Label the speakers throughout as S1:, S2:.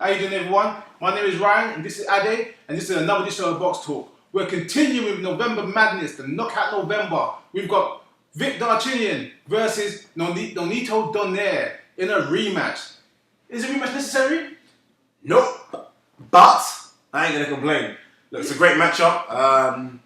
S1: How you doing, everyone? My name is Ryan, and this is Ade, and this is another edition of Box Talk. We're continuing with November Madness, the Knockout November. We've got Vic Darchinyan versus Nonito Donaire in a rematch. Is a rematch necessary?
S2: Nope. But I ain't gonna complain. Look, it's a great matchup.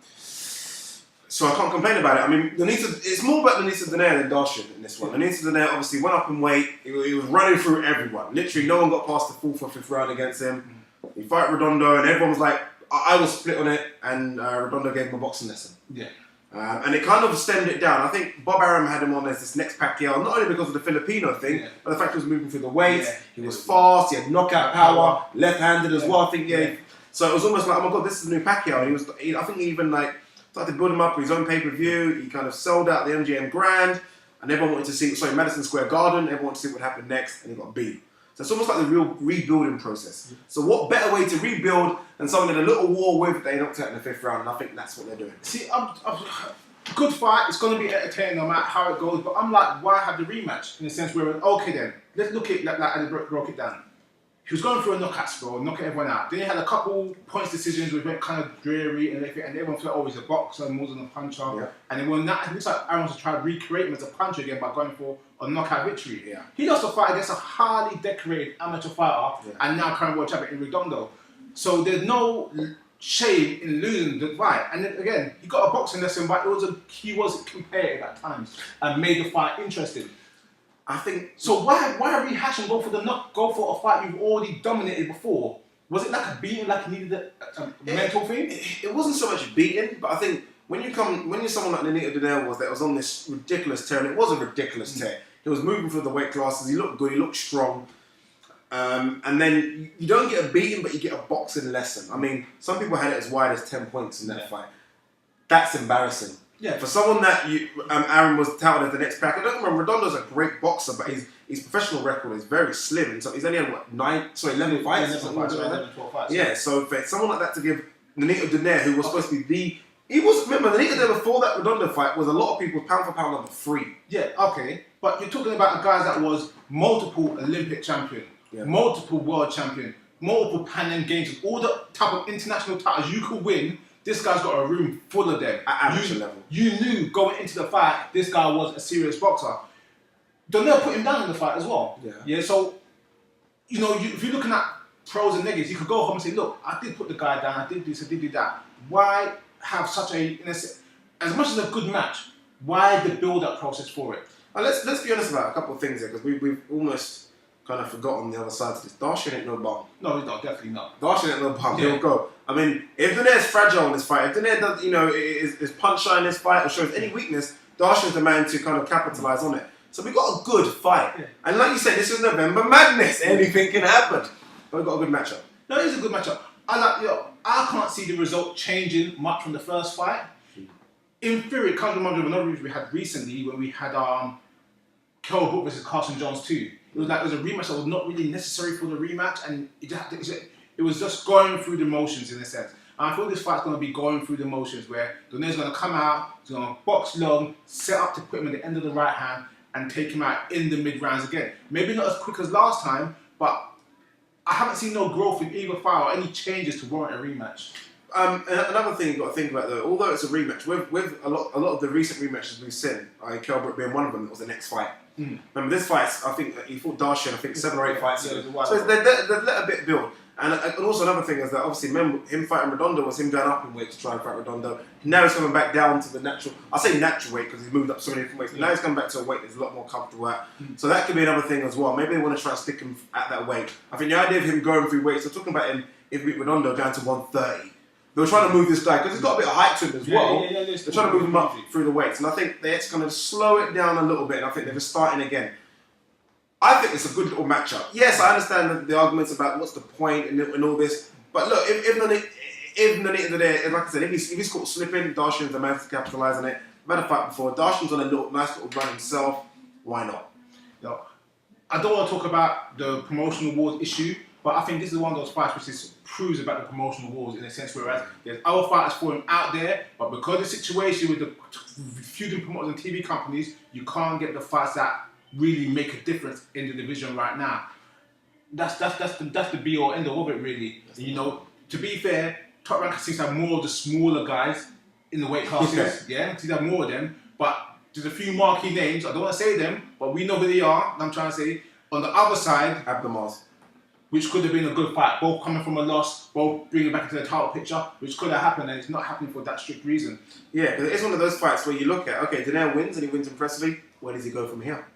S2: So I can't complain about it. I mean, it's more about Nonito Donaire than Darchinyan in this one. Nonito Donaire obviously went up in weight. He was running through everyone. Literally, no one got past the fourth or fifth round against him. He fight Redondo, and everyone was like, I was split on it, and Redondo gave him a boxing lesson.
S1: Yeah.
S2: And it kind of stemmed it down. I think Bob Arum had him on as this next Pacquiao, not only because of the Filipino thing, but the fact he was moving through the weights. Yeah. He was fast. He had knockout power, left-handed as well. I think So it was almost like, oh my god, this is the new Pacquiao. And I think he even started to build him up for his own pay-per-view. He kind of sold out the MGM Grand, and everyone wanted to see. Madison Square Garden. Everyone wanted to see what happened next, and he got beat. So it's almost like the real rebuilding process. So what better way to rebuild than someone in a little war with they knocked out in the fifth round? And I think that's what they're doing.
S1: See, good fight. It's going to be entertaining no matter how it goes. But I'm like, why have the rematch? In the sense where, okay then, let's look at like I broke it down. He was going through a knockout spell, knocking everyone out. Then he had a couple points decisions which went kind of dreary and everything, and everyone felt, oh, he's a boxer more than a puncher. Yeah. And then when that, it looks like Aaron was trying to recreate him as a puncher again by going for a knockout victory. Yeah. He lost a fight against a highly decorated amateur fighter and now current world champion in Redondo. So there's no shame in losing the fight. And then again, he got a boxing lesson, but he was competitive at times and made the fight interesting. I think so. Why rehash and go for a fight you've already dominated before? Was it like a beating, like you needed a mental thing?
S2: It wasn't so much beating, but I think when you're someone like Nonito Donaire that was on this ridiculous tear, and it was a ridiculous tear. He was moving through the weight classes. He looked good. He looked strong. And then you don't get a beating, but you get a boxing lesson. I mean, some people had it as wide as 10 points in that fight. That's embarrassing. Yeah, for someone that Aaron was touted as the next Pacquiao. Don't remember, Redondo's a great boxer, but his professional record is very slim. And so he's only had 11 fights. 11, 12 fights. Yeah, so for someone like that to give Nonito Donaire, who was supposed to be remember Nonito Donaire before that Redondo fight was a lot of people pound for pound number 3.
S1: Yeah, okay, but you're talking about a guy that was multiple Olympic champion, multiple world champion, multiple Pan Am Games, all the type of international titles you could win. This guy's got a room full of them. At amateur level. You knew going into the fight, this guy was a serious boxer. Donaire put him down in the fight as well. Yeah. So, if you're looking at pros and negatives, you could go home and say, look, I did put the guy down, I did this, I did that. Why have such as much as a good match, why the build-up process for it?
S2: Let's be honest about a couple of things here, because we've almost kind of forgotten the other side to this. Darchinyan ain't no bum.
S1: No, he's not. Definitely not.
S2: Darchinyan ain't no bum. He'll go. I mean, if Donaire's fragile in this fight, if Donaire does, is punch shy in this fight or shows any weakness, Darchinyan's the man to kind of capitalise on it. So we got a good fight. Yeah. And like you said, this is November Madness. Anything can happen. But we got a good matchup.
S1: No, it is a good matchup. I can't see the result changing much from the first fight. In theory, it comes to mind of another rematch we had recently when we had Kell Brook versus Carson Jones 2. It was a rematch that was not really necessary for the rematch, and it was just going through the motions in a sense. And I feel this fight's going to be going through the motions where Donaire's going to come out, he's going to box long, set up to put him at the end of the right hand, and take him out in the mid-rounds again. Maybe not as quick as last time, but I haven't seen no growth in either fight or any changes to warrant a rematch.
S2: Another thing you've got to think about though, although it's a rematch, with a lot of the recent rematches we've seen, Kell Brook being one of them, that was the next fight. Remember this fight, I think he fought Darchinyan, 7 or 8 fights ago. So they've let a bit build. And also another thing is that obviously remember him fighting Redondo was him going up in weight to try and fight Redondo. Now he's coming back down to the natural, I say natural weight because he's moved up so many different weights. Now he's coming back to a weight that's a lot more comfortable at. So that could be another thing as well. Maybe they want to try and stick him at that weight. I think the idea of him going through weights, so talking about him, if we beat Redondo down to 130. They were trying to move this guy because he's got a bit of height to him as well. They're trying to move him up through the weights. And I think that's going to slow it down a little bit. And I think they're just starting again. I think it's a good little matchup. Yes, I understand the arguments about what's the point and all this. But look, if Nonito Donaire, like I said, if he's caught slipping, Darchinyan's the man to capitalise on it. I've had a fight before. Darchinyan's on a nice little run himself. Why not?
S1: No, I don't want to talk about the promotional wars issue, but I think this is one of those fights which proves about the promotional wars in a sense, whereas there's other fighters for him out there, but because of the situation with the feuding promoters and TV companies, you can't get the fights that really make a difference in the division right now. that's the be all end all of it really. You know, to be fair, Top Rank seems to have more of the smaller guys in the weight classes. Yeah, seems to have more of them. But there's a few marquee names. I don't want to say them, but we know who they are. And I'm trying to say on the other side,
S2: Abdomars.
S1: which could have been a good fight, both coming from a loss, both bringing back into the title picture, which could have happened, and it's not happening for that strict reason.
S2: Yeah, because it's one of those fights where you look at, okay, Donaire wins and he wins impressively. Where does he go from here?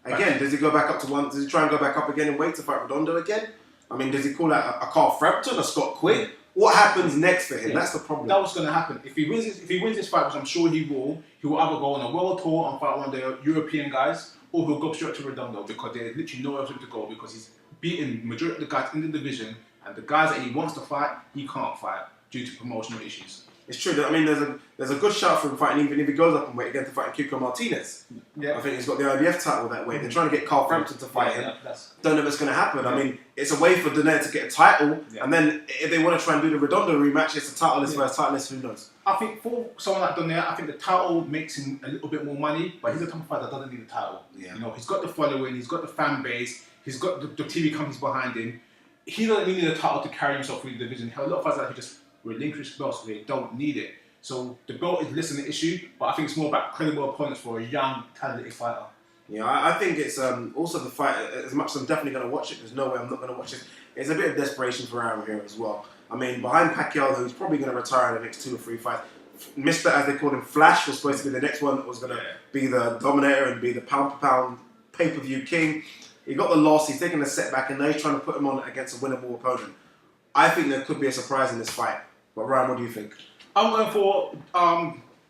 S2: Again, does he go back up to one? Does he try and go back up again and wait to fight Redondo again? I mean, does he call out a Carl Frampton, a Scott Quigg? What happens next for him? Yeah. That's the problem.
S1: That's what's going to happen. If he wins this fight, which I'm sure he will either go on a world tour and fight one of the European guys, or he'll go straight to Redondo because there's literally nowhere else to go because he's beaten majority of the guys in the division, and the guys that he wants to fight, he can't fight due to promotional issues.
S2: It's true. I mean, there's a good shout for him fighting, even if he goes up and weight again to fight Kiko Martinez.
S1: Yeah.
S2: I think he's got the IBF title that way. They're trying to get Carl Frampton to fight him. Don't know if it's going to happen. Yeah. I mean, it's a way for Donaire to get a title, and then if they want to try and do the Redondo rematch, it's a titleless versus titleless. Who knows?
S1: I think for someone like Donaire, I think the title makes him a little bit more money, but he's a type of fighter that doesn't need the title.
S2: Yeah.
S1: You know, he's got the following, he's got the fan base, he's got the TV companies behind him. He doesn't really need a title to carry himself through the division. A lot of fighters who just relinquish belts, they don't need it. So the belt is less an issue, but I think it's more about credible opponents for a young, talented fighter.
S2: Yeah, I think it's also the fight. As much as I'm definitely going to watch it, there's no way I'm not going to watch it. It's a bit of desperation for Aaron here as well. I mean, behind Pacquiao, who's probably going to retire in the next 2 or 3 fights. Mr. as they called him, Flash was supposed to be the next one that was going to be the dominator and be the pound-for-pound pay-per-view king. He got the loss. He's taking a setback, and now he's trying to put him on against a winnable opponent. I think there could be a surprise in this fight. But Ryan, what do you think?
S1: I'm going for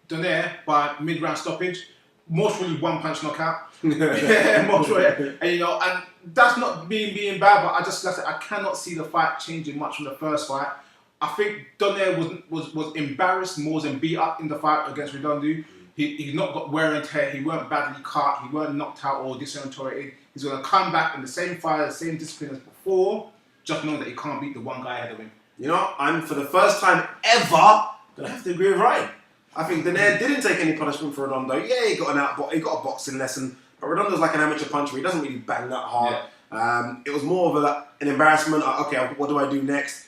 S1: Donaire by mid-round stoppage. Most probably one-punch knockout. Yeah, most probably. And you know, and that's not being bad, but I cannot see the fight changing much from the first fight. I think Donaire was embarrassed more than beat up in the fight against Redondo. He not got wear and tear. He weren't badly cut. He weren't knocked out or disorientated. He's going to come back in the same fight, the same discipline as before, just knowing that he can't beat the one guy ahead of him.
S2: You know, I'm for the first time ever going to have to agree with Ryan. I think Donaire didn't take any punishment for Redondo. Yeah, he got a boxing lesson, but Redondo's like an amateur puncher. He doesn't really bang that hard. Yeah. It was more of an embarrassment. Okay, what do I do next?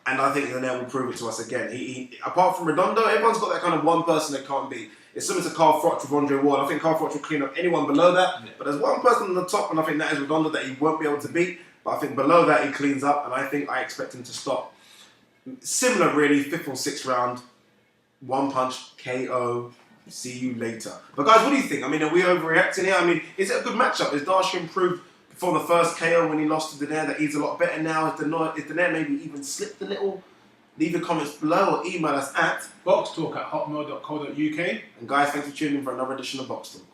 S2: And I think Donaire will prove it to us again. He apart from Redondo, everyone's got that kind of one person they can't beat. It's similar to Carl Froch with Andre Ward. I think Carl Froch will clean up anyone below that. Yeah. But there's one person on the top, and I think that is Redondo, that he won't be able to beat. But I think below that he cleans up, and I expect him to stop. Similar, really, 5th or 6th round, one punch, KO, see you later. But guys, what do you think? I mean, are we overreacting here? I mean, is it a good matchup? Is Darchinyan proved from the first KO when he lost to Donaire that he's a lot better now? Is Donaire maybe even slipped a little? Leave your comments below or email us at
S1: BoxTalk@hotmail.co.uk.
S2: And guys, thanks for tuning in for another edition of BoxTalk.